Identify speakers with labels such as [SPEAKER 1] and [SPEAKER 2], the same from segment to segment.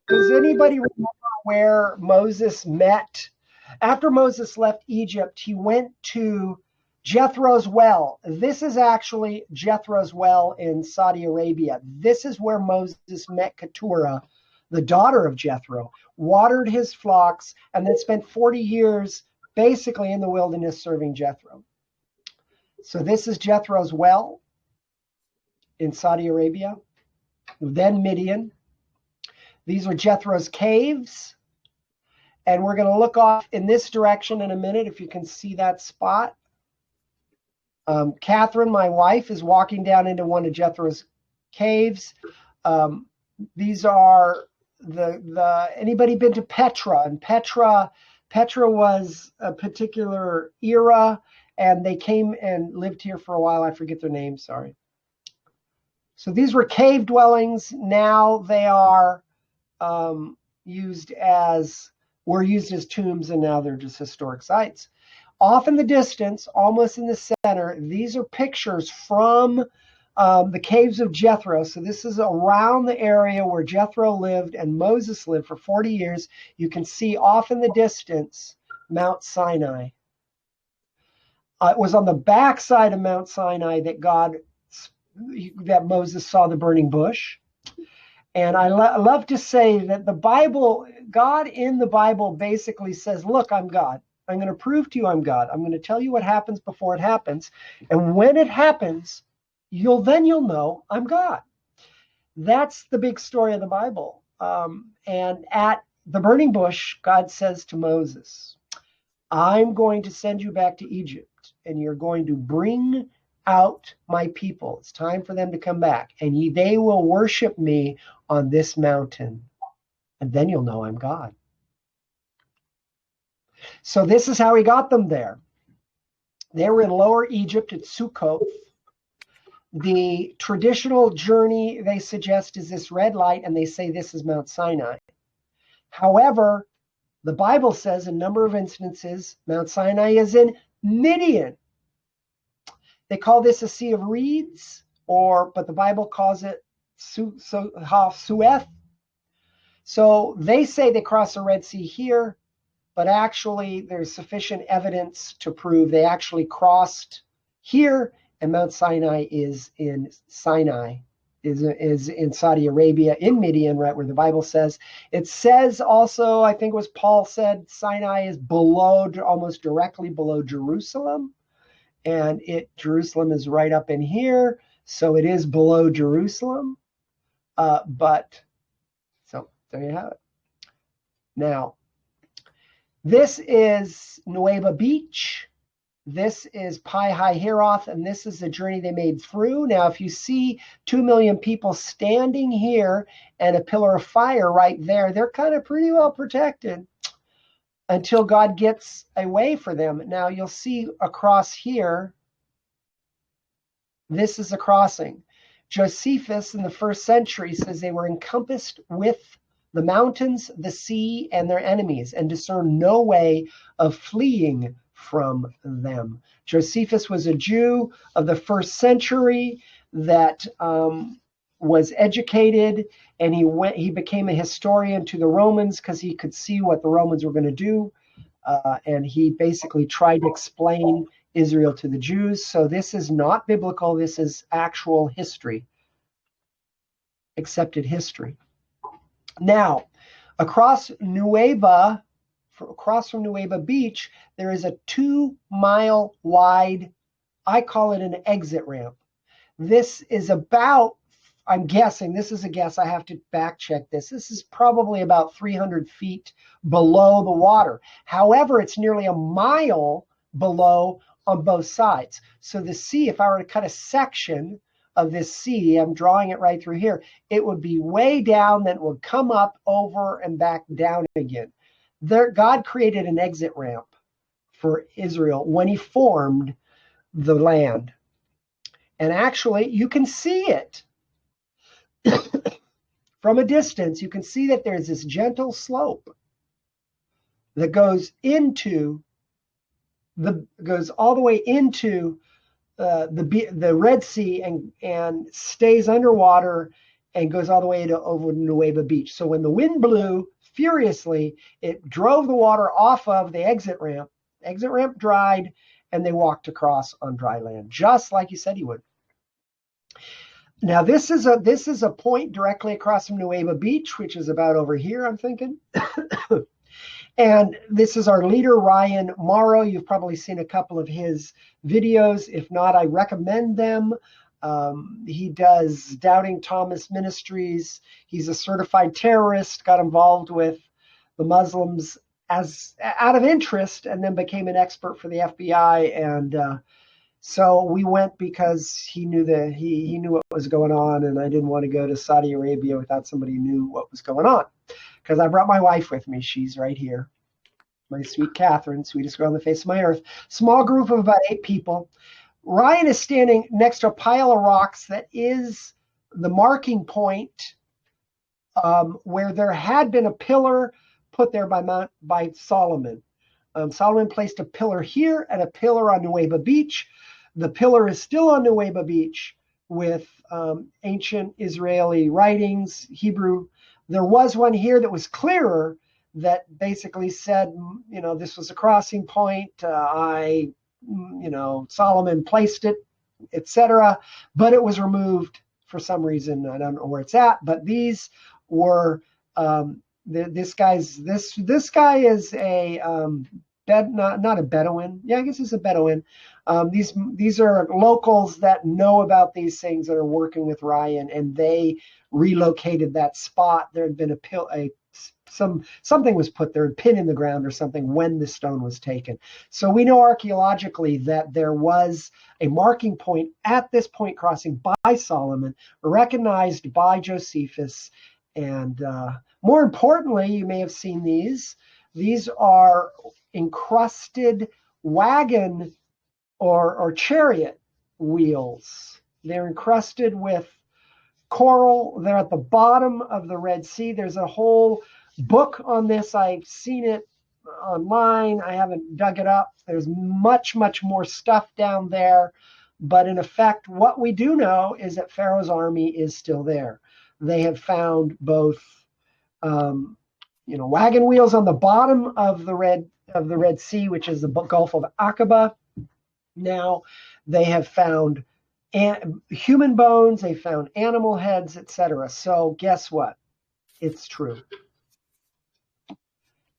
[SPEAKER 1] Does anybody remember where Moses met? After Moses left Egypt, he went to Jethro's well. This is actually Jethro's well in Saudi Arabia. This is where Moses met Keturah, the daughter of Jethro, watered his flocks, and then spent 40 years basically in the wilderness serving Jethro. So this is Jethro's well in Saudi Arabia, then Midian. These are Jethro's caves. And we're going to look off in this direction in a minute, if you can see that spot. Catherine, my wife, is walking down into one of Jethro's caves. These are anybody been to Petra? And Petra was a particular era, and they came and lived here for a while. I forget their name, sorry. So these were cave dwellings. Now they are used as tombs, and now they're just historic sites. Off in the distance, almost in the center, these are pictures from the caves of Jethro. So this is around the area where Jethro lived and Moses lived for 40 years. You can see off in the distance Mount Sinai. It was on the backside of Mount Sinai that Moses saw the burning bush. And I love to say that the Bible, God in the Bible basically says, look, I'm God. I'm going to prove to you I'm God. I'm going to tell you what happens before it happens. And when it happens, you'll know I'm God. That's the big story of the Bible. And at the burning bush, God says to Moses, I'm going to send you back to Egypt, and you're going to bring out my people. It's time for them to come back, and they will worship me on this mountain, and then you'll know I'm God. So this is how he got them there. They were in Lower Egypt at Sukkoth. The traditional journey, they suggest, is this red light, and they say this is Mount Sinai. However, the Bible says in a number of instances, Mount Sinai is in Midian. They call this a sea of reeds, but the Bible calls it Sueth. So they say they crossed the Red Sea here, but actually there's sufficient evidence to prove they actually crossed here, and Mount Sinai is in Saudi Arabia, in Midian, right where the Bible says. It says also, I think it was Paul said, Sinai is almost directly below Jerusalem. And Jerusalem is right up in here, so it is below Jerusalem. So there you have it. Now, this is Nueva Beach. This is Pi Hahiroth, and this is the journey they made through. Now, if you see 2 million people standing here and a pillar of fire right there, they're kind of pretty well protected until God gets a way for them. Now, you'll see across here, this is a crossing. Josephus in the 1st century says they were encompassed with the mountains, the sea, and their enemies, and discerned no way of fleeing from them. Josephus was a Jew of the 1st century that was educated, and he became a historian to the Romans because he could see what the Romans were going to do, and he basically tried to explain Israel to the Jews. So this is not biblical. This is actual history, accepted history. Now, across from Nueva Beach, there is a 2-mile wide, I call it an exit ramp. This is about, I'm guessing, this is a guess, I have to back check this. This is probably about 300 feet below the water. However, it's nearly a mile below on both sides. So the sea, if I were to cut a section of this sea, I'm drawing it right through here, it would be way down, then it would come up, over, and back down again. God created an exit ramp for Israel when he formed the land. And actually, you can see it. From a distance, you can see that there's this gentle slope that goes all the way into the Red Sea and stays underwater and goes all the way to over Nueva Beach. So when the wind blew furiously, it drove the water off of the exit ramp. Exit ramp dried, and they walked across on dry land, just like you said he would. Now this is a point directly across from Nueva Beach, which is about over here, I'm thinking. And this is our leader, Ryan Morrow. You've probably seen a couple of his videos. If not, I recommend them. He does Doubting Thomas Ministries. He's a certified terrorist, got involved with the Muslims as out of interest, and then became an expert for the FBI. And so we went because he knew he knew what was going on, and I didn't want to go to Saudi Arabia without somebody who knew what was going on. Because I brought my wife with me. She's right here. My sweet Catherine, sweetest girl on the face of my earth. Small group of about 8 people. Ryan is standing next to a pile of rocks that is the marking point where there had been a pillar put there by Solomon. Solomon placed a pillar here and a pillar on Nueva Beach. The pillar is still on Nueva Beach with ancient Israeli writings, Hebrew. There was one here that was clearer that basically said, this was a crossing point. Solomon placed it, etc. But it was removed for some reason. I don't know where it's at. But these were this guy is a not a Bedouin. Yeah, I guess he's a Bedouin. These are locals that know about these things that are working with Ryan, and they relocated that spot. There had been something was put there, a pin in the ground or something when the stone was taken. So we know archaeologically that there was a marking point at this point crossing by Solomon, recognized by Josephus, and more importantly, you may have seen these. These are encrusted wagon or chariot wheels. They're encrusted with coral. They're at the bottom of the Red Sea. There's a whole book on this. I've seen it online. I haven't dug it up. There's much, much more stuff down there. But in effect, what we do know is that Pharaoh's army is still there. They have found both wagon wheels on the bottom of the Red Sea, which is the Gulf of Aqaba. Now they have found human bones, they found animal heads, etc. So guess what? It's true.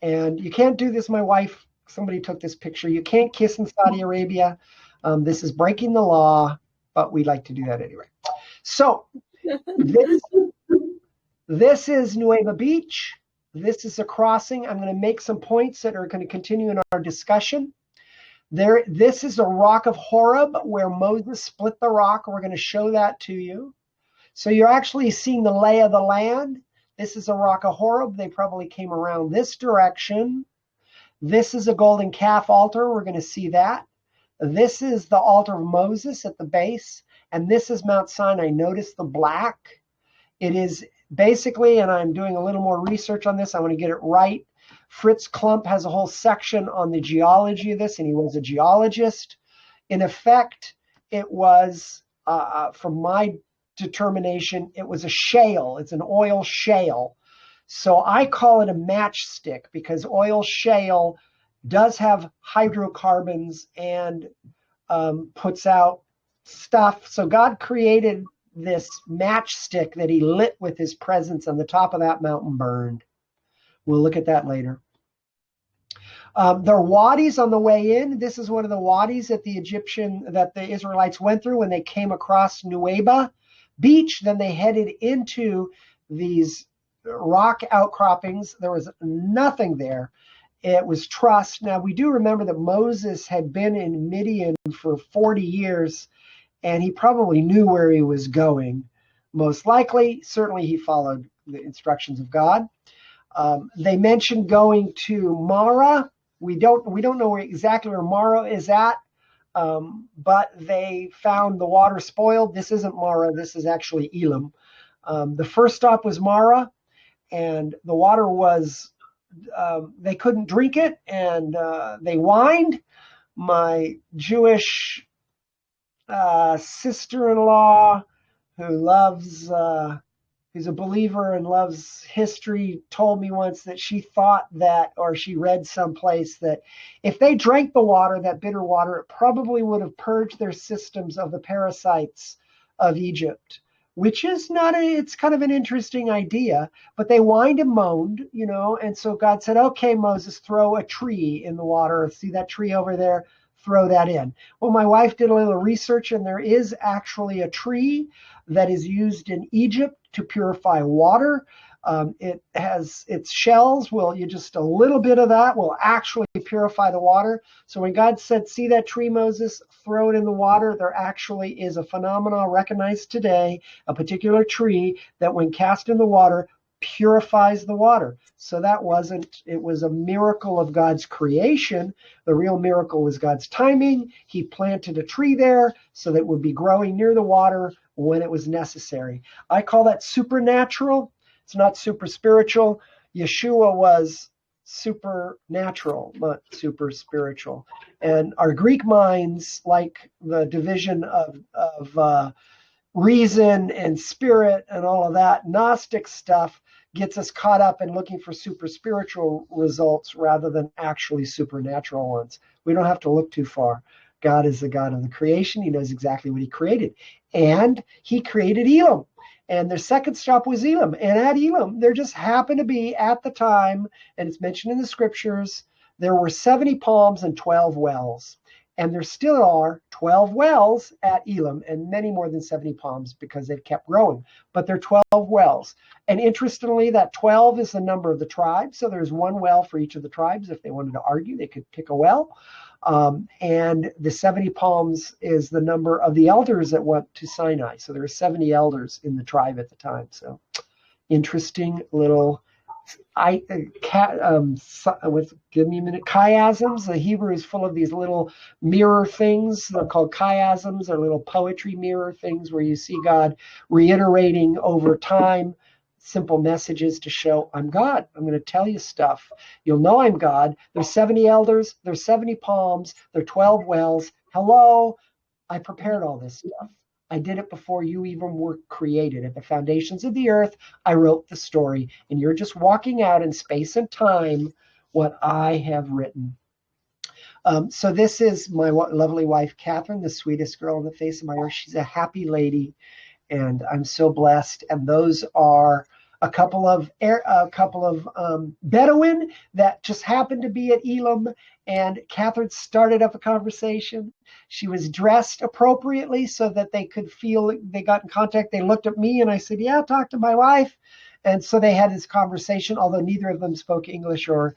[SPEAKER 1] And you can't do this. My wife, somebody took this picture. You can't kiss in Saudi Arabia. This is breaking the law, but we like to do that anyway. So this is Nueva Beach. This is a crossing. I'm going to make some points that are going to continue in our discussion. This is a rock of Horeb where Moses split the rock. We're going to show that to you. So you're actually seeing the lay of the land. This is a rock of Horeb. They probably came around this direction. This is a golden calf altar. We're going to see that. This is the altar of Moses at the base. And this is Mount Sinai. Notice the black. It is basically, and I'm doing a little more research on this. I want to get it right. Fritz Klump has a whole section on the geology of this, and he was a geologist. In effect, it was, from my determination, it was a shale. It's an oil shale. So I call it a matchstick because oil shale does have hydrocarbons and puts out stuff. So God created this matchstick that he lit with his presence, and the top of that mountain burned. We'll look at that later. There are wadis on the way in. This is one of the wadis that the Israelites went through when they came across Nueva Beach. Then they headed into these rock outcroppings. There was nothing there. It was trust. Now, we do remember that Moses had been in Midian for 40 years, and he probably knew where he was going. Most likely, certainly he followed the instructions of God. They mentioned going to Mara. We don't know exactly where Mara is at, but they found the water spoiled. This isn't Mara. This is actually Elam. The first stop was Mara, and the water was, they couldn't drink it, and they whined. My Jewish sister-in-law, who loves who's a believer and loves history, told me once that she thought that, or she read someplace that if they drank the water, that bitter water, it probably would have purged their systems of the parasites of Egypt, which is not it's kind of an interesting idea, but they whined and moaned, and so God said, okay, Moses, throw a tree in the water. See that tree over there? Throw that in. Well, my wife did a little research, and there is actually a tree that is used in Egypt to purify water. It has its shells. Just a little bit of that will actually purify the water. So when God said, see that tree, Moses, throw it in the water, there actually is a phenomenon recognized today, a particular tree that when cast in the water purifies the water. So it was a miracle of God's creation. The real miracle was God's timing. He planted a tree there so that it would be growing near the water when it was necessary. I call that supernatural. It's not super spiritual. Yeshua was supernatural, not super spiritual. And our Greek minds, like the division of reason and spirit and all of that Gnostic stuff, gets us caught up in looking for super spiritual results rather than actually supernatural ones. We don't have to look too far. God is the God of the creation. He knows exactly what he created. And he created Elam. And their second stop was Elam. And at Elam, there just happened to be, at the time, and it's mentioned in the scriptures, there were 70 palms and 12 wells. And there still are 12 wells at Elam and many more than 70 palms because they've kept growing. But there are 12 wells. And interestingly, that 12 is the number of the tribes. So there's one well for each of the tribes. If they wanted to argue, they could pick a well. And the 70 palms is the number of the elders that went to Sinai. So there were 70 elders in the tribe at the time. So interesting little give me a minute. Chiasms. The Hebrew is full of these little mirror things. They're called chiasms. They're little poetry mirror things where you see God reiterating over time simple messages to show, I'm God. I'm going to tell you stuff. You'll know I'm God. There's 70 elders. There's 70 palms. There are 12 wells. Hello. I prepared all this stuff. I did it before you even were created. At the foundations of the earth, I wrote the story, and you're just walking out in space and time what I have written. So this is my lovely wife, Catherine, the sweetest girl on the face of my earth. She's a happy lady, and I'm so blessed. And those are a couple of Bedouin that just happened to be at Elam, and Catherine started up a conversation. She was dressed appropriately so that they could feel, they got in contact. They looked at me and I said, yeah, talk to my wife. And so they had this conversation, although neither of them spoke English or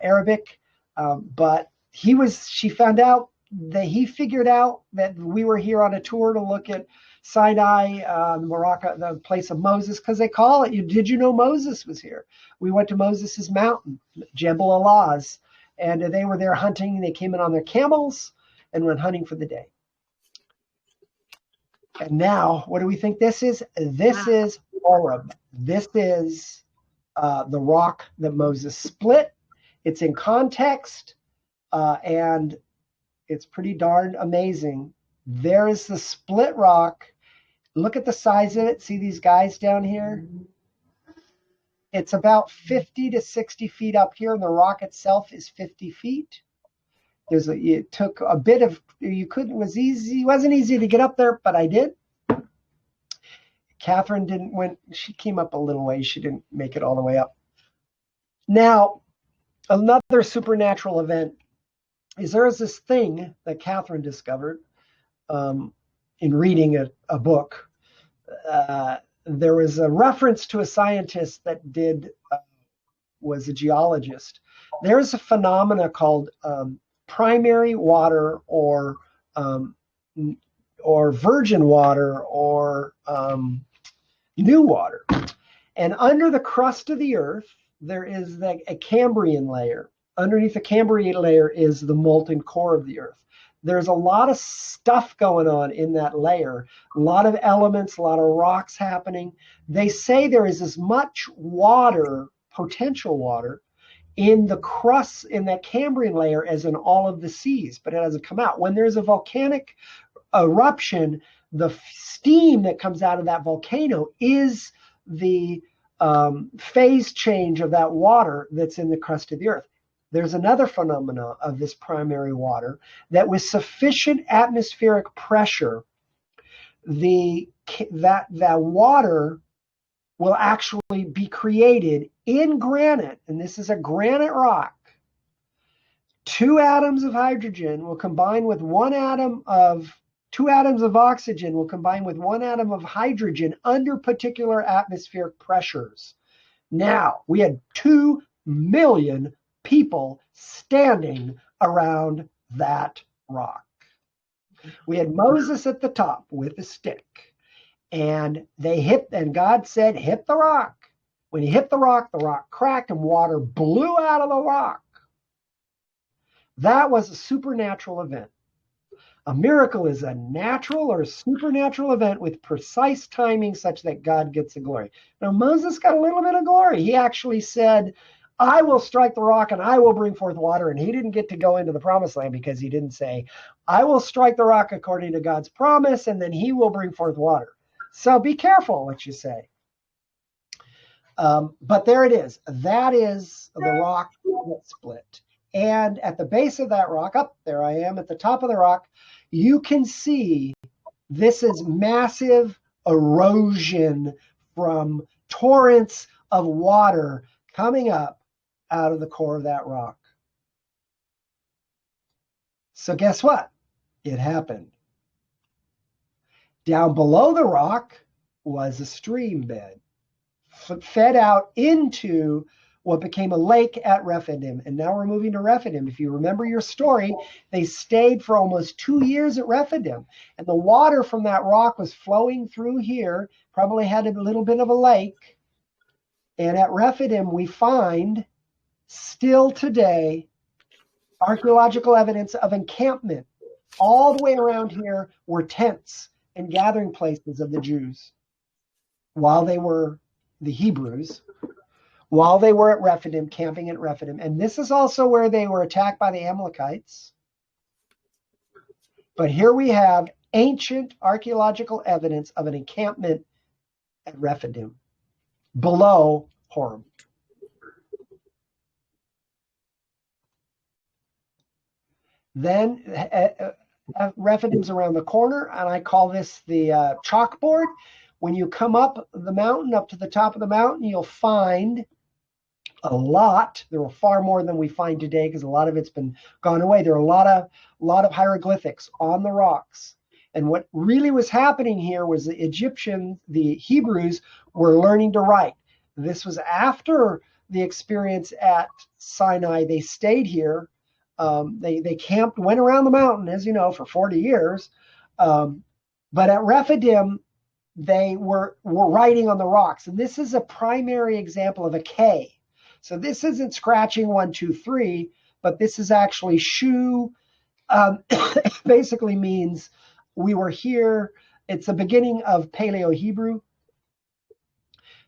[SPEAKER 1] Arabic. But she found out that he figured out that we were here on a tour to look at Sinai, Morocco, the place of Moses, because they call it. Did you know Moses was here? We went to Moses's mountain, Jabel al-Lawz, and they were there hunting. They came in on their camels and went hunting for the day. And now, what do we think this is? This is Horeb. This is the rock that Moses split. It's in context, and it's pretty darn amazing. There is the split rock. Look at the size of it. See these guys down here? It's about 50 to 60 feet up here, and the rock itself is 50 feet. It took a bit of, it wasn't easy to get up there, but I did. Catherine she came up a little way. She didn't make it all the way up. Now, another supernatural event is there is this thing that Catherine discovered in reading a book. There was a reference to a scientist that was a geologist. There's a phenomena called primary water or virgin water or new water. And under the crust of the earth, there is a Cambrian layer. Underneath the Cambrian layer is the molten core of the earth. There's a lot of stuff going on in that layer, a lot of elements, a lot of rocks happening. They say there is as much water, potential water, in the crust, in that Cambrian layer as in all of the seas, but it hasn't come out. When there's a volcanic eruption, the steam that comes out of that volcano is the phase change of that water that's in the crust of the earth. There's another phenomena of this primary water that with sufficient atmospheric pressure, that water will actually be created in granite, and this is a granite rock. 2 atoms of hydrogen will combine with 2 atoms of oxygen will combine with 1 atom of hydrogen under particular atmospheric pressures. Now, we had 2 million people standing around that rock. We had Moses at the top with a stick, and God said, hit the rock. When he hit the rock cracked and water blew out of the rock. That was a supernatural event. A miracle is a natural or supernatural event with precise timing such that God gets the glory. Now, Moses got a little bit of glory. He actually said, I will strike the rock and I will bring forth water. And he didn't get to go into the promised land because he didn't say, I will strike the rock according to God's promise, and then he will bring forth water. So be careful what you say. But there it is. That is the rock that split. And at the base of that rock, up there I am at the top of the rock, you can see this is massive erosion from torrents of water coming up out of the core of that rock. So guess what? It happened. Down below the rock was a stream bed, fed out into what became a lake at Rephidim. And now we're moving to Rephidim. If you remember your story, they stayed for almost 2 years at Rephidim. And the water from that rock was flowing through here, probably had a little bit of a lake. And at Rephidim, we find still today archaeological evidence of encampment. All the way around here were tents and gathering places of the Jews while they were the Hebrews, while they were at Rephidim, camping at Rephidim. And this is also where they were attacked by the Amalekites. But here we have ancient archaeological evidence of an encampment at Rephidim, below Horeb. Then Rephidim's around the corner, and I call this the chalkboard. When you come up the mountain, up to the top of the mountain, you'll find a lot. There were far more than we find today because a lot of it's been gone away. There are a lot of hieroglyphics on the rocks. And what really was happening here was the Hebrews were learning to write. This was after the experience at Sinai. They stayed here. They camped, went around the mountain, as you know, for 40 years. But at Rephidim, they were writing on the rocks. And this is a primary example of a K. So this isn't scratching 1, 2, 3, but this is actually shu. Basically means we were here. It's the beginning of Paleo-Hebrew.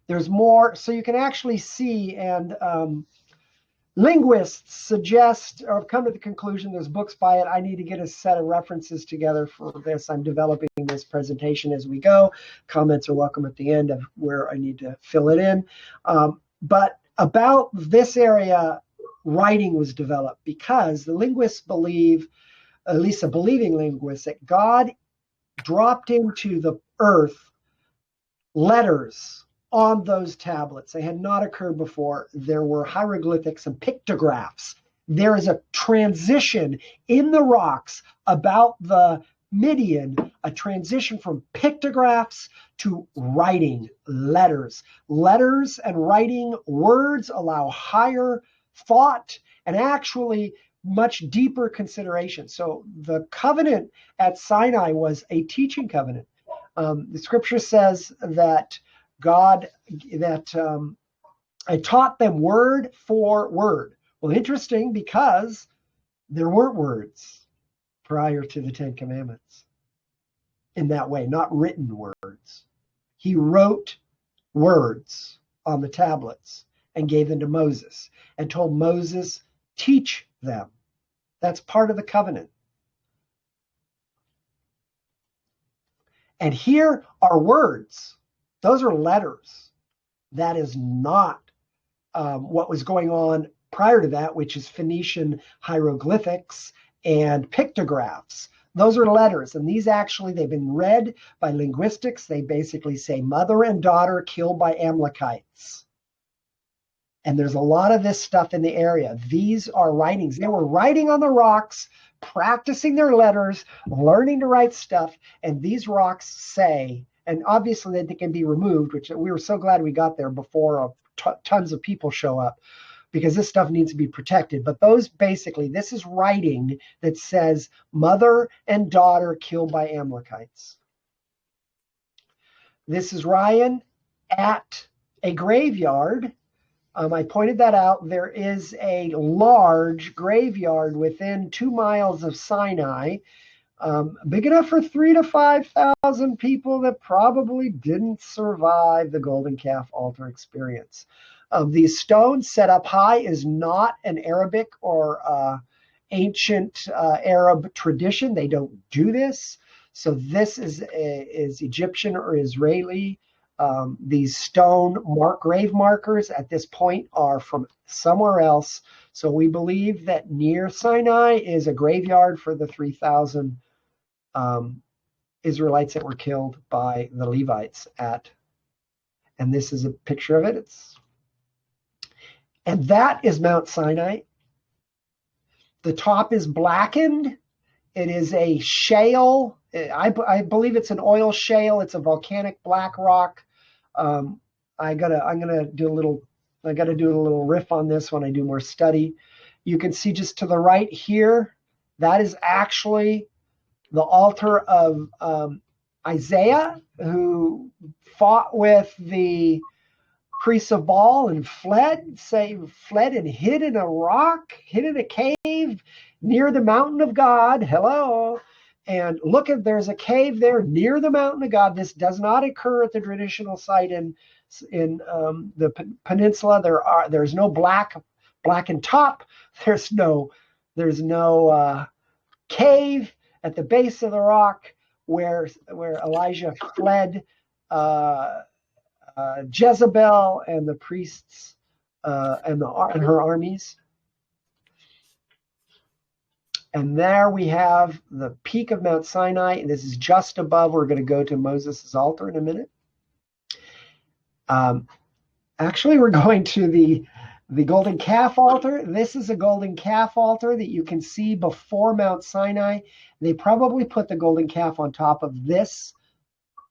[SPEAKER 1] There's more. So you can actually see, and linguists suggest or have come to the conclusion, there's books by it. I need to get a set of references together for this. I'm developing this presentation as we go. Comments are welcome at the end of where I need to fill it in. But about this area, writing was developed because the linguists believe, at least the believing linguists, that God dropped into the earth letters on those tablets. They had not occurred before. There were hieroglyphics and pictographs. There is a transition in the rocks about the Midian, a transition from pictographs to writing, letters. Letters and writing words allow higher thought and actually much deeper consideration. So the covenant at Sinai was a teaching covenant. The scripture says that I taught them word for word. Well, interesting, because there weren't words prior to the 10 Commandments in that way, not written words. He wrote words on the tablets and gave them to Moses and told Moses, teach them. That's part of the covenant. And here are words. Those are letters. That is not what was going on prior to that, which is Phoenician hieroglyphics and pictographs. Those are letters, and these actually, they've been read by linguistics. They basically say mother and daughter killed by Amalekites. And there's a lot of this stuff in the area. These are writings. They were writing on the rocks, practicing their letters, learning to write stuff, and these rocks say, and obviously they can be removed, which we were so glad we got there before tons of people show up, because this stuff needs to be protected. But those basically, this is writing that says mother and daughter killed by Amalekites. This is Ryan at a graveyard. I pointed that out. There is a large graveyard within 2 miles of Sinai, big enough for 3,000 to 5,000 people that probably didn't survive the golden calf altar experience. These stones set up high is not an Arabic or ancient Arab tradition. They don't do this. So this is Egyptian or Israeli. These stone grave markers at this point are from somewhere else. So we believe that near Sinai is a graveyard for the 3,000 Israelites that were killed by the Levites and this is a picture of it. And that is Mount Sinai. The top is blackened. It is a shale. I believe it's an oil shale. It's a volcanic black rock. I gotta do a little riff on this when I do more study. You can see just to the right here, that is actually the altar of Isaiah, who fought with the priests of Baal and fled and hid in a rock, hid in a cave near the mountain of God. Hello. And look, there's a cave there near the mountain of God. This does not occur at the traditional site in the peninsula. There's no blackened top. There's no cave at the base of the rock where Elijah fled Jezebel and the priests and her armies. And there we have the peak of Mount Sinai. And this is just above. We're going to go to Moses' altar in a minute. Actually, we're going to the golden calf altar. This is a golden calf altar that you can see before Mount Sinai. They probably put the golden calf on top of this.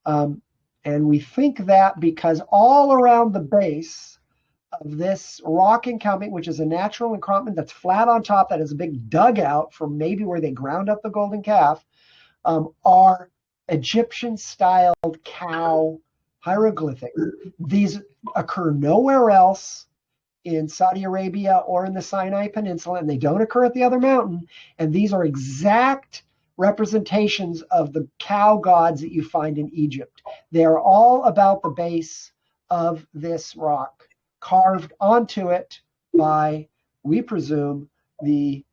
[SPEAKER 1] And we think that because all around the base of this rock encampment, which is a natural encampment that's flat on top, that is a big dugout from maybe where they ground up the golden calf, are Egyptian-styled cow hieroglyphics. These occur nowhere else in Saudi Arabia or in the Sinai Peninsula, and they don't occur at the other mountain. And these are exact representations of the cow gods that you find in Egypt. They are all about the base of this rock, carved onto it by, we presume, the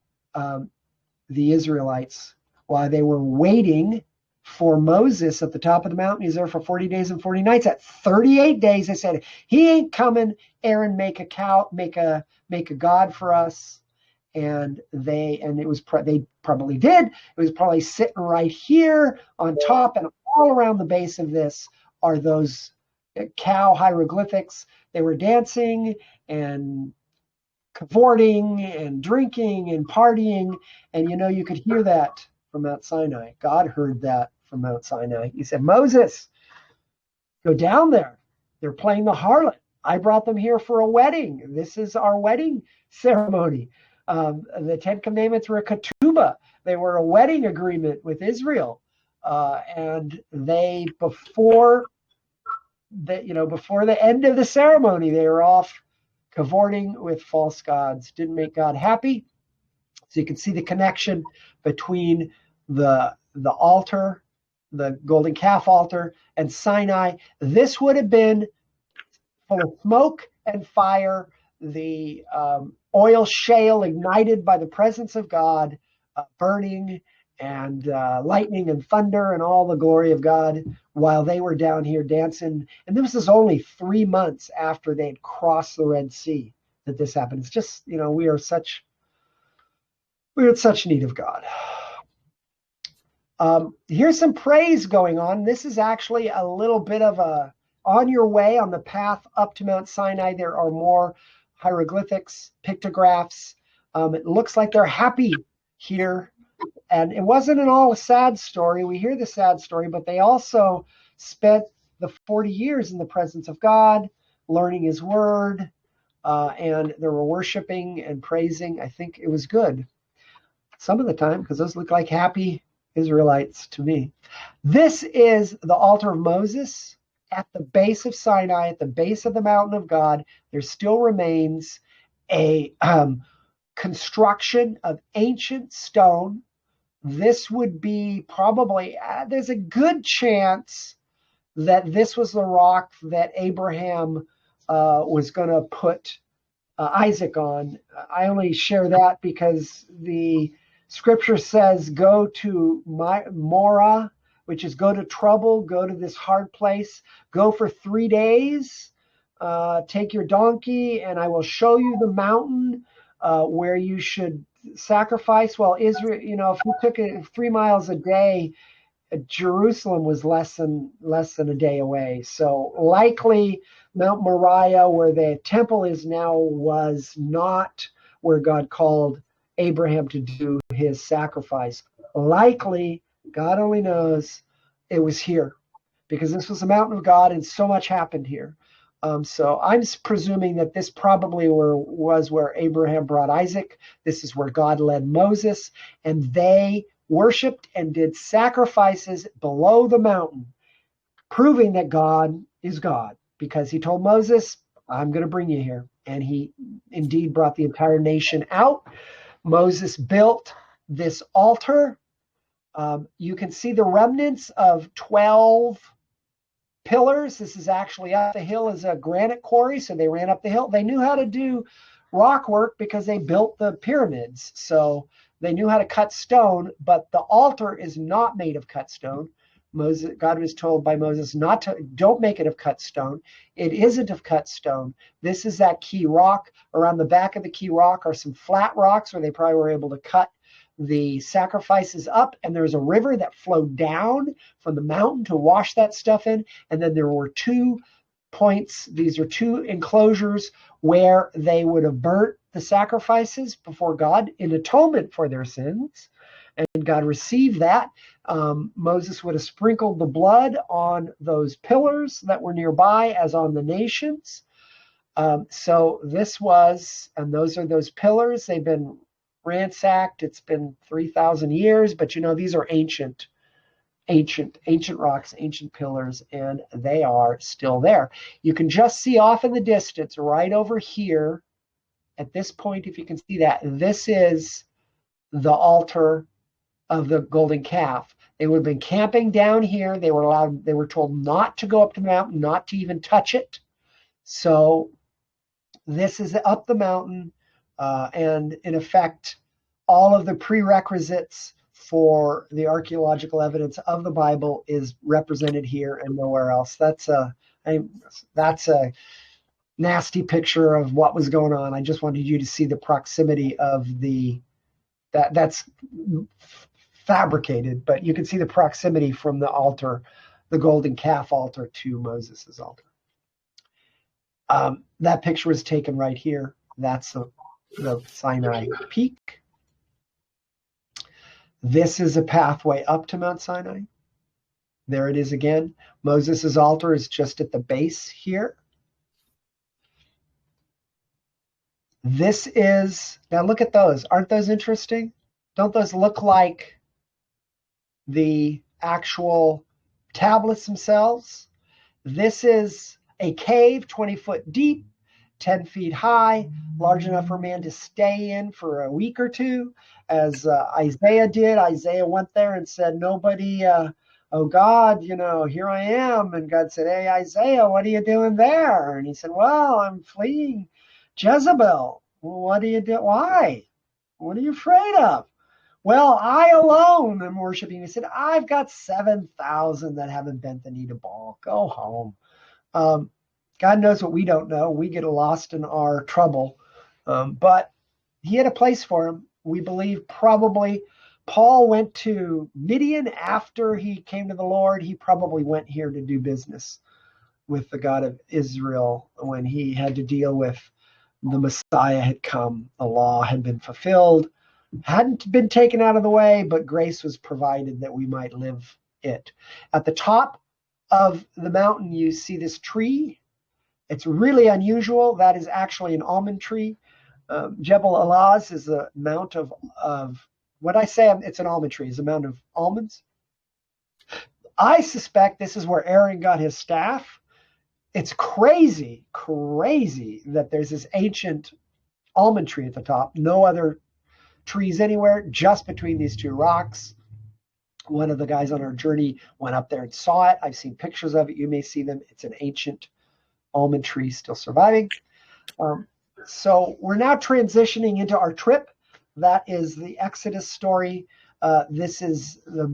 [SPEAKER 1] Israelites while they were waiting for Moses at the top of the mountain. He's there for 40 days and 40 nights. At 38 days, they said, he ain't coming. Aaron, make a god for us. And they probably did. It was probably sitting right here on top, and all around the base of this are those cow hieroglyphics. They were dancing and cavorting and drinking and partying, and you could hear that from Mount Sinai. God heard that from Mount Sinai. He said, Moses, go down there. They're playing the harlot. I brought them here for a wedding. This is our wedding ceremony. The 10 Commandments were a ketubah. They were a wedding agreement with Israel. And before the end of the ceremony, they were off cavorting with false gods. Didn't make God happy. So you can see the connection between the altar, the golden calf altar, and Sinai. This would have been full of smoke and fire, the oil shale ignited by the presence of God, burning, and lightning and thunder and all the glory of God while they were down here dancing. And this is only 3 months after they'd crossed the Red Sea that this happened. It's just, we're in such need of God. Here's some praise going on. This is actually a little bit of on your way on the path up to Mount Sinai. There are more hieroglyphics, pictographs. It looks like they're happy here. And it wasn't at all a sad story. We hear the sad story, but they also spent the 40 years in the presence of God, learning his word, and they were worshiping and praising. I think it was good some of the time, because those look like happy Israelites to me. This is the altar of Moses at the base of Sinai, at the base of the mountain of God. There still remains a construction of ancient stone. This would be probably, there's a good chance that this was the rock that Abraham was going to put Isaac on. I only share that because the scripture says, go to Morah, which is go to trouble, go to this hard place, go for 3 days, take your donkey, and I will show you the mountain where you should sacrifice. Well, Israel, if you took it 3 miles a day, Jerusalem was less than a day away. So likely Mount Moriah, where the temple is now, was not where God called Abraham to do his sacrifice. Likely, God only knows, it was here, because this was the mountain of God and so much happened here. So I'm presuming that this probably was where Abraham brought Isaac. This is where God led Moses, and they worshipped and did sacrifices below the mountain, proving that God is God, because he told Moses, I'm going to bring you here. And he indeed brought the entire nation out. Moses built this altar. You can see the remnants of 12 pillars. This is actually up the hill as a granite quarry, so they ran up the hill. They knew how to do rock work because they built the pyramids, so they knew how to cut stone, but the altar is not made of cut stone. God was told by Moses don't make it of cut stone. It isn't of cut stone. This is that key rock. Around the back of the key rock are some flat rocks where they probably were able to cut the sacrifices up, and there's a river that flowed down from the mountain to wash that stuff in. And then there were 2 points. These are 2 enclosures where they would have burnt the sacrifices before God in atonement for their sins. And God received that. Moses would have sprinkled the blood on those pillars that were nearby, as on the nations. So this was, and those are those pillars. They've been ransacked. It's been 3,000 years, but these are ancient rocks, ancient pillars, and they are still there. You can just see off in the distance, right over here, at this point, if you can see that, this is the altar of the golden calf. They would have been camping down here. They were told not to go up to the mountain, not to even touch it. So this is up the mountain, and in effect, all of the prerequisites for the archaeological evidence of the Bible is represented here and nowhere else. That's a nasty picture of what was going on. I just wanted you to see the proximity of that's fabricated, but you can see the proximity from the altar, the golden calf altar, to Moses's altar. That picture was taken right here. That's the Sinai Peak. This is a pathway up to Mount Sinai. There it is again. Moses's altar is just at the base here. This is, now look at those. Aren't those interesting? Don't those look like the actual tablets themselves? This is a cave 20 foot deep, 10 feet high, large enough for a man to stay in for a week or two, as Isaiah did. Isaiah went there and said, nobody, oh God, here I am. And God said, hey, Isaiah, what are you doing there? And he said, well, I'm fleeing Jezebel. What do you do? Why? What are you afraid of? Well, I alone am worshiping. He said, I've got 7,000 that haven't bent the knee to Baal. Go home. Um, God knows what we don't know. We get lost in our trouble. But he had a place for him. We believe probably Paul went to Midian after he came to the Lord. He probably went here to do business with the God of Israel when he had to deal with the Messiah had come. The law had been fulfilled, hadn't been taken out of the way, but grace was provided that we might live it. At the top of the mountain, you see this tree. It's really unusual. That is actually an almond tree. Jabel al-Lawz is a mount of what I say, it's an almond tree, is a mount of almonds. I suspect this is where Aaron got his staff. It's crazy that there's this ancient almond tree at the top. No other trees anywhere, just between these two rocks. One of the guys on our journey went up there and saw it. I've seen pictures of it. You may see them. It's an ancient almond tree still surviving. So we're now transitioning into our trip. That is the Exodus story. This is the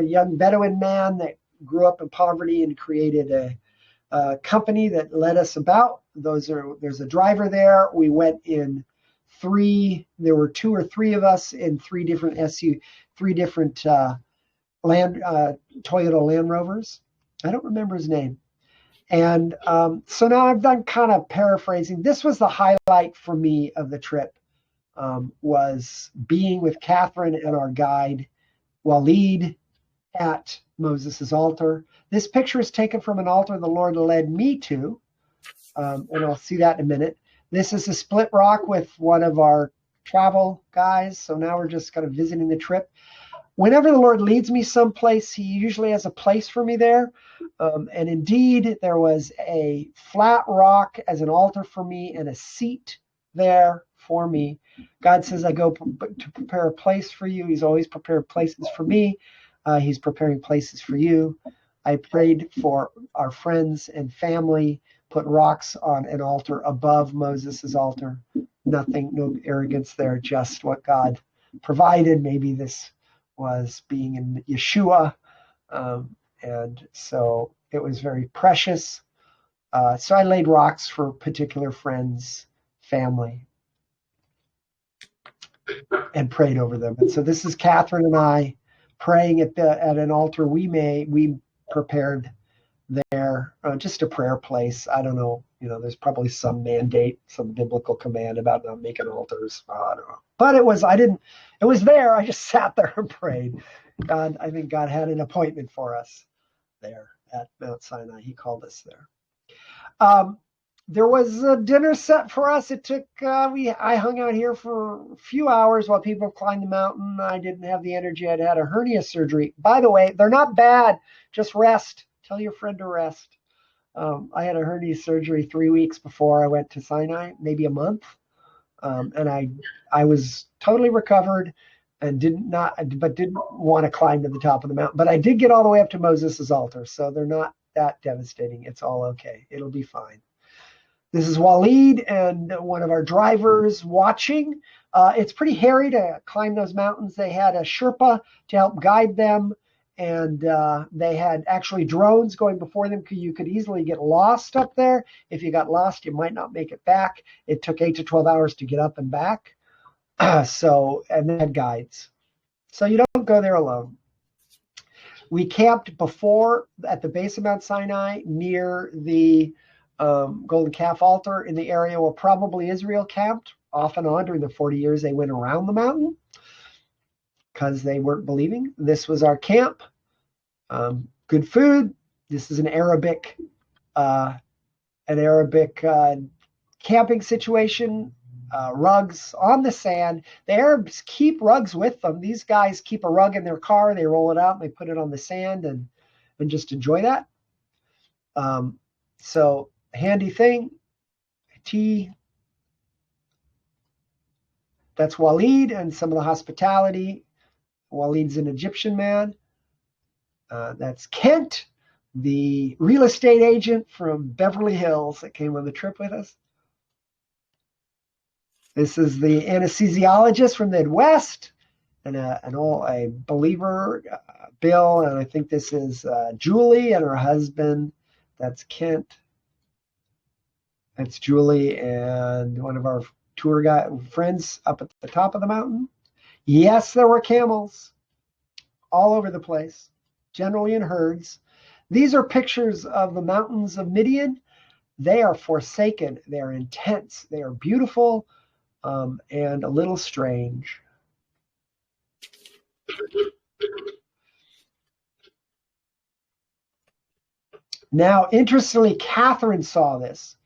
[SPEAKER 1] young Bedouin man that grew up in poverty and created a company that led us about. There's a driver there. We went in there were 2 or 3 of us in 3 different Toyota Land Rovers. I don't remember his name. And so now I've done kind of paraphrasing. This was the highlight for me of the trip, was being with Catherine and our guide, Walid, at Moses' altar. This picture is taken from an altar the Lord led me to, and I'll see that in a minute. This is a split rock with one of our travel guys, so now we're just kind of visiting the trip. Whenever the Lord leads me someplace, he usually has a place for me there. And indeed, there was a flat rock as an altar for me and a seat there for me. God says, I go to prepare a place for you. He's always prepared places for me. He's preparing places for you. I prayed for our friends and family, put rocks on an altar above Moses' altar. Nothing, no arrogance there, just what God provided. Maybe this was being in Yeshua. And so it was very precious. So I laid rocks for particular friends, family, and prayed over them. And so this is Catherine and I praying at an altar we prepared there, just a prayer place. I don't know, there's probably some mandate, some biblical command about not making altars. I don't know. But it was there. I just sat there and prayed. I think God had an appointment for us there at Mount Sinai. He called us there. There was a dinner set for us. It took, I hung out here for a few hours while people climbed the mountain. I didn't have the energy. I'd had a hernia surgery. By the way, they're not bad. Just rest. Tell your friend to rest. I had a hernia surgery 3 weeks before I went to Sinai, maybe a month. And I was totally recovered and didn't want to climb to the top of the mountain. But I did get all the way up to Moses' altar. So they're not that devastating. It's all okay. It'll be fine. This is Walid and one of our drivers watching. It's pretty hairy to climb those mountains. They had a Sherpa to help guide them. And they had actually drones going before them. You could easily get lost up there. If you got lost, you might not make it back. It took 8 to 12 hours to get up and back. And they had guides. So you don't go there alone. We camped before at the base of Mount Sinai near the Golden Calf altar in the area where probably Israel camped off and on during the 40 years they went around the mountain, because they weren't believing. This was our camp. Good food. This is an Arabic camping situation. Rugs on the sand. The Arabs keep rugs with them. These guys keep a rug in their car. They roll it out and they put it on the sand and just enjoy that. So handy thing. Tea. That's Walid and some of the hospitality. Walid's an Egyptian man. That's Kent, the real estate agent from Beverly Hills that came on the trip with us. This is the anesthesiologist from the Midwest. a believer, Bill, and I think this is Julie and her husband. That's Kent. That's Julie and one of our tour guide friends up at the top of the mountain. Yes, there were camels all over the place, generally in herds. These are pictures of the mountains of Midian. They are forsaken. They are intense. They are beautiful, and a little strange. Now, interestingly, Catherine saw this.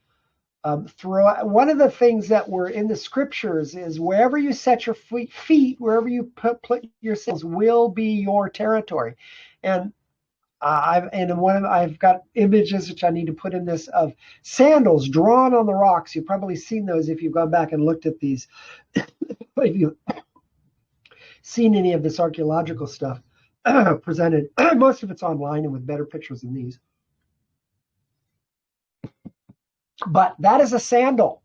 [SPEAKER 1] Throughout, one of the things that were in the scriptures is wherever you set your feet, wherever you put yourselves will be your territory. And I've got images which I need to put in this of sandals drawn on the rocks. You've probably seen those if you've gone back and looked at these. If you've seen any of this archaeological stuff presented, most of it's online and with better pictures than these. But that is a sandal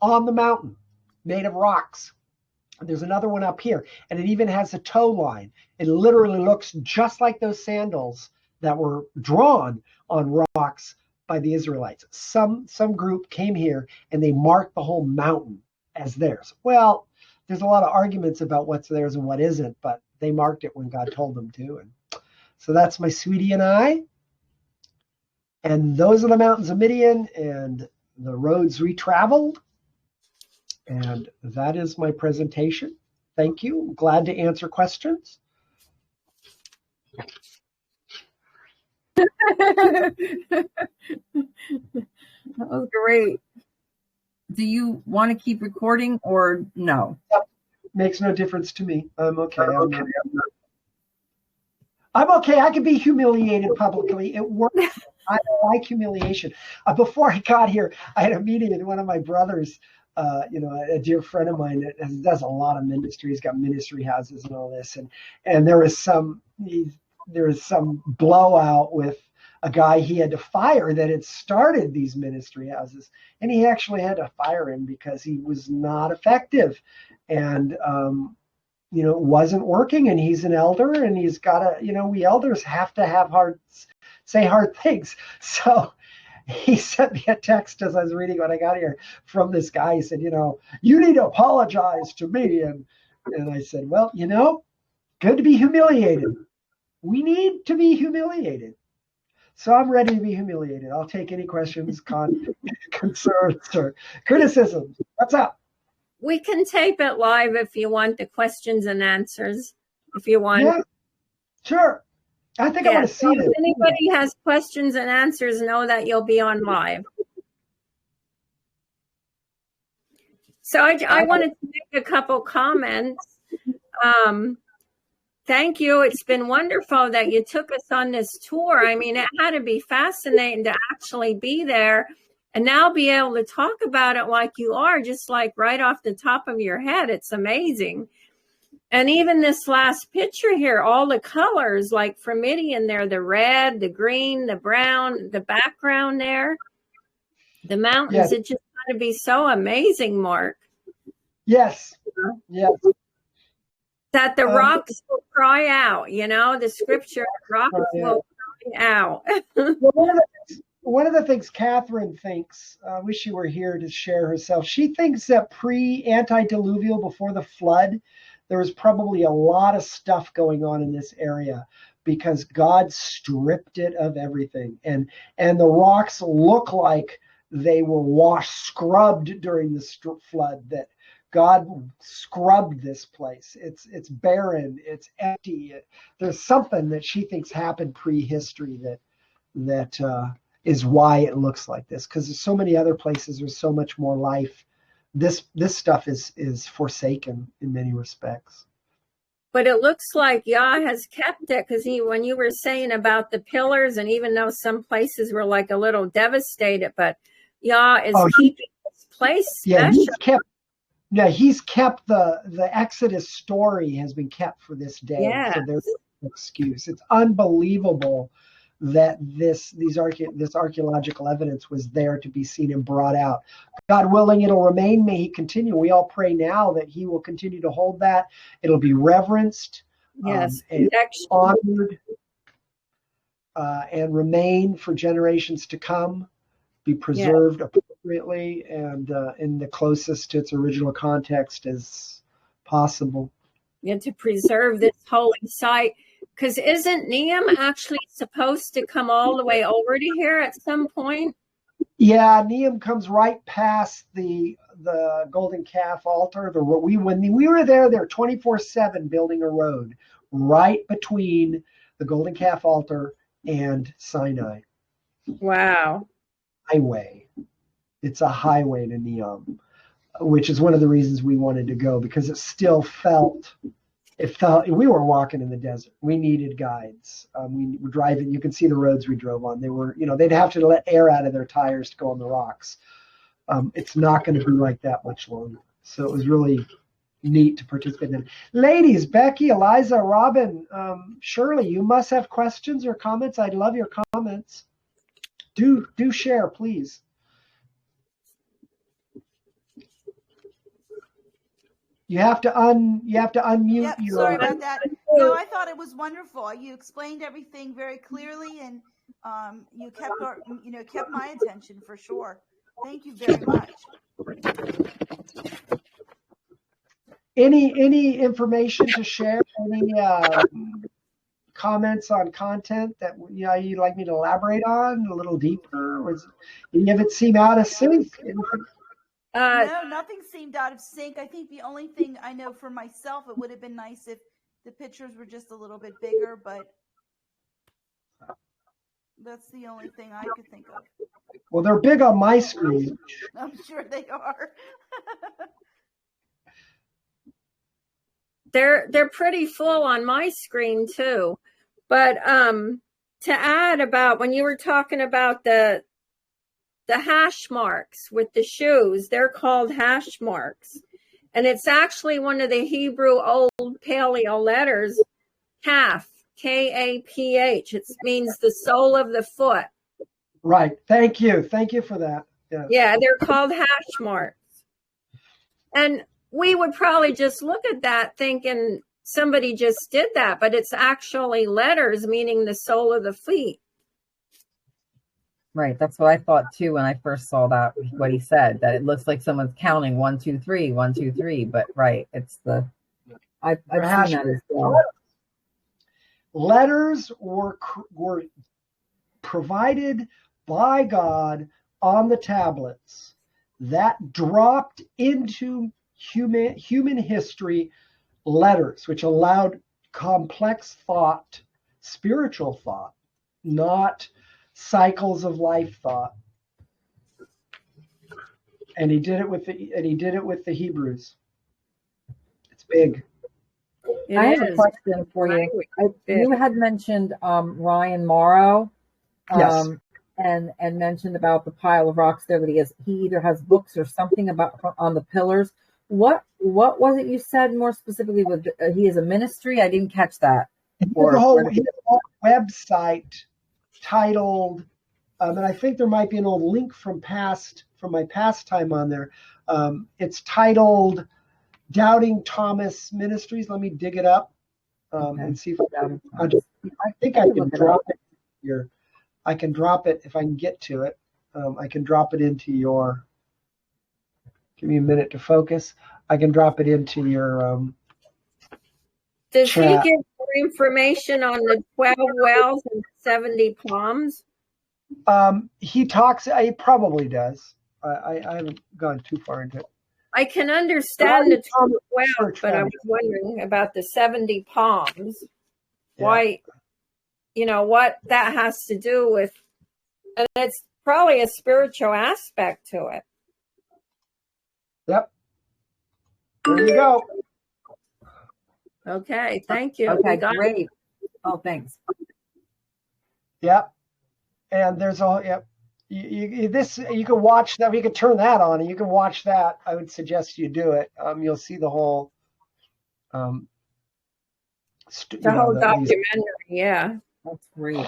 [SPEAKER 1] on the mountain made of rocks. There's another one up here, and it even has a toe line. It literally looks just like those sandals that were drawn on rocks by the Israelites. Some group came here and they marked the whole mountain as theirs. Well, there's a lot of arguments about what's theirs and what isn't, but they marked it when God told them to. And so that's my sweetie and I. And those are the mountains of Midian and the roads we traveled. And that is my presentation. Thank you. Glad to answer questions.
[SPEAKER 2] That was great. Do you want to keep recording or no?
[SPEAKER 1] Yep. Makes no difference to me. I'm okay. I'm okay. I can be humiliated publicly. It works. I like humiliation. Before I got here, I had a meeting with one of my brothers, a dear friend of mine that does a lot of ministry. He's got ministry houses and all this. And there was some blowout with a guy he had to fire that had started these ministry houses. And he actually had to fire him because he was not effective. And, it wasn't working, and he's an elder, and he's got to, we elders have to say hard things. So he sent me a text as I was reading when I got here from this guy. He said, you need to apologize to me. And I said, well, good to be humiliated. We need to be humiliated. So I'm ready to be humiliated. I'll take any questions, concerns, or criticisms. What's up?
[SPEAKER 3] We can tape it live if you want the questions and answers. If you want.
[SPEAKER 1] Yeah, sure. I think I want to see this.
[SPEAKER 3] If anybody has questions and answers, know that you'll be on live. So I wanted to make a couple comments. Thank you. It's been wonderful that you took us on this tour. I mean, it had to be fascinating to actually be there and now be able to talk about it like you are, just like right off the top of your head. It's amazing. And even this last picture here, all the colors, like from Midian there, the red, the green, the brown, the background there, the mountains, It just got to be so amazing, Mark.
[SPEAKER 1] Yes. Yes.
[SPEAKER 3] That the rocks will cry out, the scripture, rocks will cry out.
[SPEAKER 1] One of the things Catherine thinks, I wish she were here to share herself. She thinks that pre-antediluvial, before the flood, there was probably a lot of stuff going on in this area because God stripped it of everything. And the rocks look like they were scrubbed during the flood, that God scrubbed this place. It's barren. It's empty. There's something that she thinks happened prehistory that is why it looks like this. Because there's so many other places. There's so much more life. This stuff is forsaken in many respects.
[SPEAKER 3] But it looks like Yah has kept it, because when you were saying about the pillars, and even though some places were like a little devastated, but Yah is keeping this place special.
[SPEAKER 1] He's kept the Exodus story has been kept for this day. Yes. So there's no excuse. It's unbelievable that this archaeological evidence was there to be seen and brought out. God willing, it'll remain. May he continue. We all pray now that he will continue to hold that. It'll be reverenced,
[SPEAKER 3] Yes,
[SPEAKER 1] and honored, and remain for generations to come, be preserved appropriately and in the closest to its original context as possible.
[SPEAKER 3] Yeah, to preserve this holy site. Because isn't Neum actually supposed to come all the way over to here at some point?
[SPEAKER 1] Yeah, Neum comes right past the golden calf altar. When we were there, they're 24/7 building a road right between the golden calf altar and Sinai.
[SPEAKER 3] Wow.
[SPEAKER 1] Highway. It's a highway to Neum, which is one of the reasons we wanted to go, because it still felt we were walking in the desert. We needed guides. We were driving. You can see the roads we drove on. They were, they'd have to let air out of their tires to go on the rocks. It's not going to be like that much longer. So it was really neat to participate in. Ladies, Becky, Eliza, Robin, Shirley, you must have questions or comments. I'd love your comments. Do share, please. You have to unmute.
[SPEAKER 4] Yep, sorry about that. No, I thought it was wonderful. You explained everything very clearly, and you kept my attention for sure. Thank you very much.
[SPEAKER 1] Any information to share? Any comments on content that you'd like me to elaborate on a little deeper? Was any of it seem out of sync?
[SPEAKER 4] No, nothing seemed out of sync. I think the only thing I know for myself, it would have been nice if the pictures were just a little bit bigger, but that's the only thing I could think of.
[SPEAKER 1] Well, they're big on my screen.
[SPEAKER 4] I'm sure they are.
[SPEAKER 3] They're pretty full on my screen too. But to add about when you were talking about the hash marks with the shoes, they're called hash marks. And it's actually one of the Hebrew Old Paleo letters, Kaf, K-A-P-H. It means the sole of the foot.
[SPEAKER 1] Right. Thank you. Thank you for that.
[SPEAKER 3] Yeah, they're called hash marks. And we would probably just look at that thinking somebody just did that, but it's actually letters meaning the sole of the feet.
[SPEAKER 2] Right. That's what I thought too when I first saw that, what he said, that it looks like someone's counting 1, 2, 3, 1, 2, 3. But right, it's I've seen that as well.
[SPEAKER 1] Letters were provided by God on the tablets that dropped into human history, letters which allowed complex thought, spiritual thought, not cycles of life thought. And he did it with the Hebrews. It's big.
[SPEAKER 2] I have a question for you. You had mentioned Ryan Morrow,
[SPEAKER 1] Yes.
[SPEAKER 2] and mentioned about the pile of rocks there that he either has books or something about on the pillars. What was it you said more specifically with he is a ministry? I didn't catch that.
[SPEAKER 1] He has a whole website titled, and I think there might be an old link from my past time on there. It's titled Doubting Thomas Ministries. Let me dig it up and see if I think I can drop it here. I can drop it if I can get to it. I can drop it into your. Give me a minute to focus. I can drop it into your.
[SPEAKER 3] Does
[SPEAKER 1] chat.
[SPEAKER 3] he give more information on the 12 wells and 70 palms?
[SPEAKER 1] He talks. He probably does. I haven't gone too far into it.
[SPEAKER 3] I can understand the 12 wells, but I was wondering about the 70 palms. Yeah. Why? What that has to do with, and it's probably a spiritual aspect to it.
[SPEAKER 1] Yep. There you go.
[SPEAKER 3] Okay, thank you.
[SPEAKER 2] Okay, great. Oh, thanks.
[SPEAKER 1] Yep. And there's all, yep. You can watch that. You can turn that on and you can watch that. I would suggest you do it. You'll see the whole
[SPEAKER 3] documentary. Yeah.
[SPEAKER 2] That's great.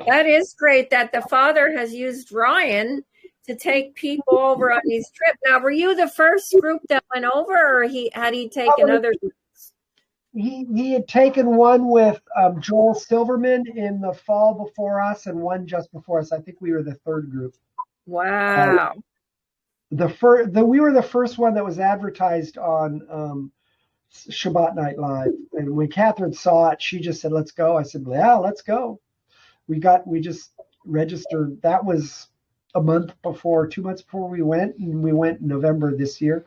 [SPEAKER 3] That is great that the Father has used Ryan to take people over on these trips. Now, were you the first group that went over, or had he taken other groups?
[SPEAKER 1] He had taken one with Joel Silverman in the fall before us, and one just before us. I think we were the third group.
[SPEAKER 3] Wow.
[SPEAKER 1] We were the first one that was advertised on Shabbat Night Live, and when Catherine saw it, she just said, "Let's go." I said, "Yeah, let's go." We just registered. That was a month before, 2 months before we went, and we went in November this year.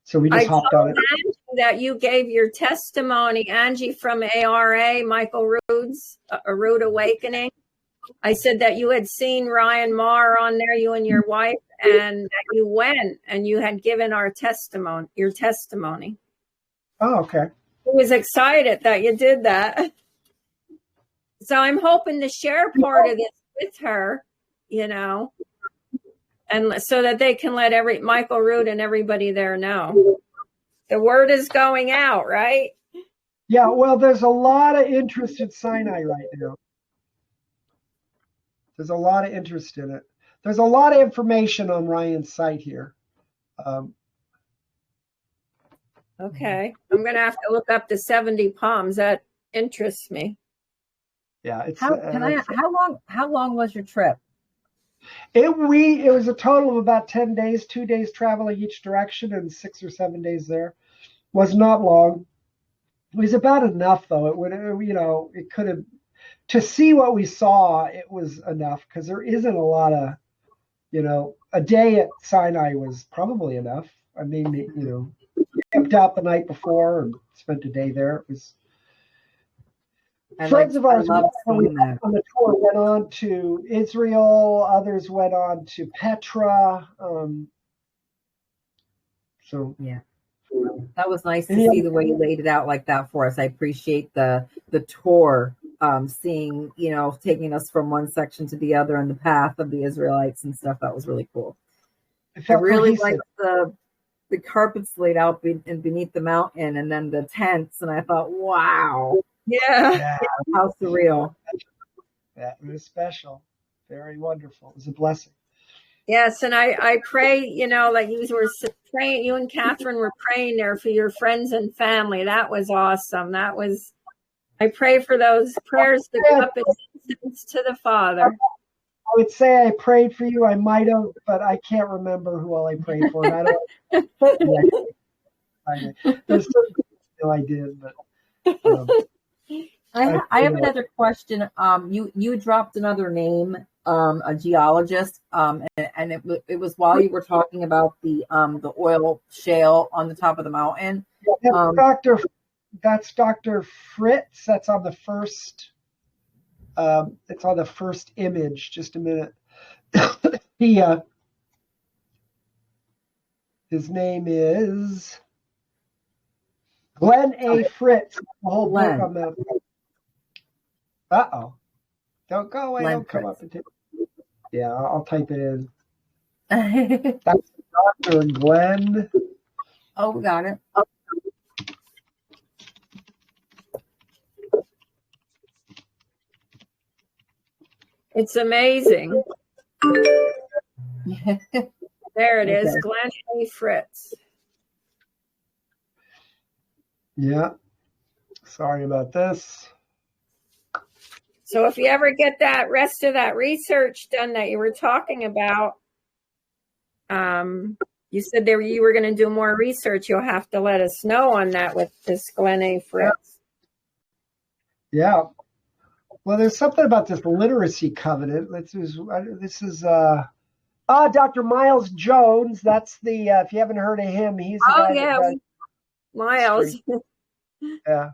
[SPEAKER 1] So we just hopped on it.
[SPEAKER 3] Angie that you gave your testimony, Angie from ARA, Michael Rood's A Rood Awakening. I said that you had seen Ryan Marr on there, you and your wife, and that you went and you had given your testimony.
[SPEAKER 1] Oh, okay.
[SPEAKER 3] I was excited that you did that. So I'm hoping to share part of this with her, and so that they can let Michael Rood and everybody there know. The word is going out, right?
[SPEAKER 1] Yeah, well, there's a lot of interest in Sinai right now. There's a lot of interest in it. There's a lot of information on Ryan's site here.
[SPEAKER 3] Okay. I'm going to have to look up the 70 palms. That interests me.
[SPEAKER 1] Yeah. It's,
[SPEAKER 2] how long was your trip?
[SPEAKER 1] It was a total of about 10 days, 2 days traveling each direction and 6 or 7 days there. Was not long. It was about enough, though. It could have, to see what we saw, it was enough, because there isn't a lot of, a day at Sinai was probably enough. I mean, we camped out the night before and spent a day there. It was friends of ours on the tour went on to Israel. Others went on to Petra. So
[SPEAKER 2] yeah, that was nice to see the way you laid it out like that for us. I appreciate the tour, seeing, taking us from one section to the other and the path of the Israelites and stuff. That was really cool. I really liked the carpets laid out beneath the mountain, and then the tents, and I thought, wow.
[SPEAKER 3] Yeah.
[SPEAKER 2] How surreal.
[SPEAKER 1] That was special. Very wonderful. It was a blessing.
[SPEAKER 3] Yes, and I pray, like you were praying, you and Catherine were praying there for your friends and family. That was awesome. I pray for those prayers to go up in incense to the Father.
[SPEAKER 1] I would say I prayed for you. I might have, but I can't remember who all I prayed for. And there's certain I did, but.
[SPEAKER 2] I have another question. You dropped another name, a geologist, and it was while you were talking about the oil shale on the top of the mountain.
[SPEAKER 1] That's Dr. Fritz. That's on the first. It's on the first image. Just a minute. His name is Glenn A. Fritz. The whole book on that. Don't go away. Don't come up and take. Yeah, I'll type it in. That's Dr. Glenn.
[SPEAKER 2] Oh, we got it.
[SPEAKER 3] It's amazing. There it is, Glenn A. Fritz.
[SPEAKER 1] Yeah. Sorry about this.
[SPEAKER 3] So if you ever get that rest of that research done that you were talking about, you said you were going to do more research. You'll have to let us know on that with this Glenn A. Fritz.
[SPEAKER 1] Yeah. Well, there's something about this literacy covenant. This is Dr. Miles Jones. That's the if you haven't heard of him, he's the guy
[SPEAKER 3] Miles.
[SPEAKER 1] Yeah.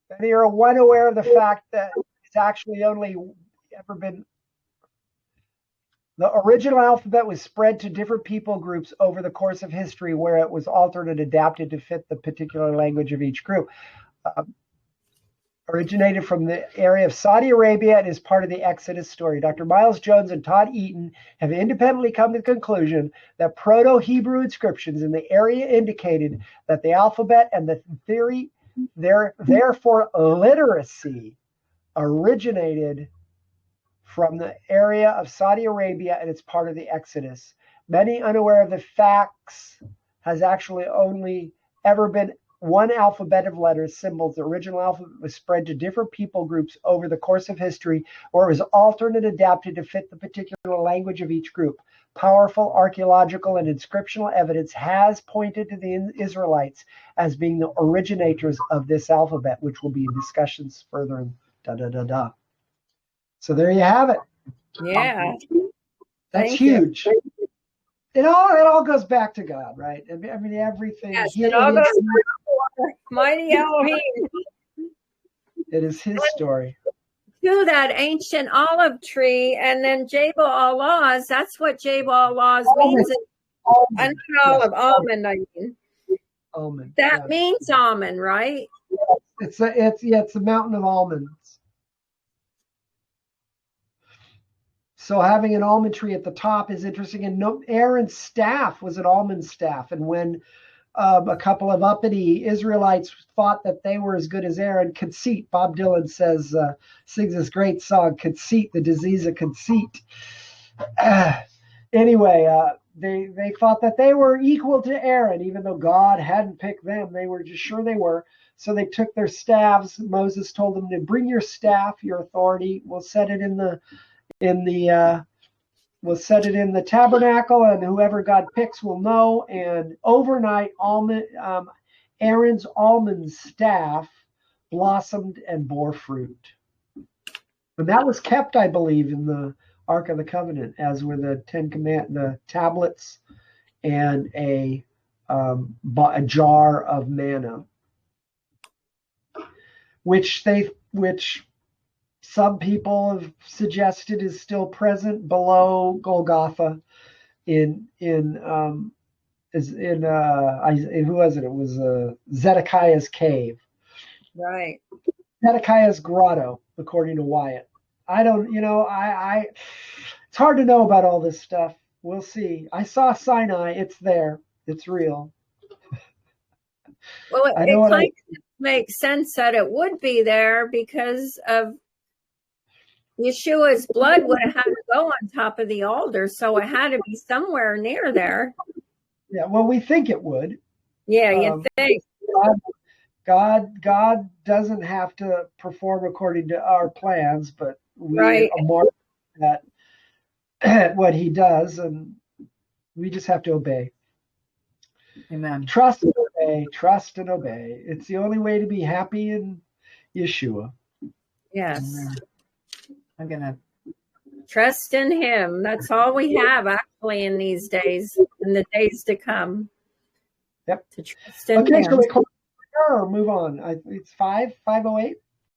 [SPEAKER 1] And you're aware of the fact that it's actually only ever been the original alphabet was spread to different people groups over the course of history, where it was altered and adapted to fit the particular language of each group. Originated from the area of Saudi Arabia and is part of the Exodus story. Dr. Miles Jones and Todd Eaton have independently come to the conclusion that Proto-Hebrew inscriptions in the area indicated that the alphabet and the theory, therefore literacy, originated from the area of Saudi Arabia, and it's part of the Exodus. Many unaware of the facts has actually only ever been one alphabet of letters, symbols. The original alphabet was spread to different people groups over the course of history, or it was altered and adapted to fit the particular language of each group. Powerful archaeological and inscriptional evidence has pointed to the Israelites as being the originators of this alphabet, which will be in discussions further. So there you have it.
[SPEAKER 3] Yeah.
[SPEAKER 1] That's huge. It all goes back to God, right? I mean, everything.
[SPEAKER 3] Yes, it all goes back to mighty Elohim.
[SPEAKER 1] It is his story.
[SPEAKER 3] To that ancient olive tree, and then Jabel al-Lawz. That's what Jabel al-Lawz means. Not olive, almond. I mean,
[SPEAKER 1] almond.
[SPEAKER 3] That means almond, right?
[SPEAKER 1] It's a mountain of almonds. So having an almond tree at the top is interesting. And Aaron's staff was an almond staff. And when a couple of uppity Israelites thought that they were as good as Aaron, conceit. Bob Dylan sings this great song, Conceit, the Disease of Conceit. Anyway, they thought that they were equal to Aaron, even though God hadn't picked them. They were just sure they were. So they took their staffs. Moses told them to bring your staff, your authority. We'll set it in the tabernacle, and whoever God picks will know. And overnight, Aaron's almond staff blossomed and bore fruit. And that was kept, I believe, in the Ark of the Covenant, as were the the tablets and a jar of manna, which some people have suggested is still present below Golgotha who was it? It was Zedekiah's cave.
[SPEAKER 3] Right.
[SPEAKER 1] Zedekiah's grotto, according to Wyatt. It's hard to know about all this stuff. We'll see. I saw Sinai. It's there. It's real.
[SPEAKER 3] Well, it kind of makes sense that it would be there because of Yeshua's blood would have had to go on top of the altar, so it had to be somewhere near there.
[SPEAKER 1] Yeah, well, we think it would.
[SPEAKER 3] Yeah, you think.
[SPEAKER 1] God doesn't have to perform according to our plans, but we are more at what he does, and we just have to obey.
[SPEAKER 2] Amen.
[SPEAKER 1] Trust and obey. Trust and obey. It's the only way to be happy in Yeshua.
[SPEAKER 3] Yes.
[SPEAKER 2] Amen. I'm gonna
[SPEAKER 3] trust in him. That's all we have actually in these days, in the days to come.
[SPEAKER 1] Yep.
[SPEAKER 3] To trust in him.
[SPEAKER 1] So we move on. It's 5:08.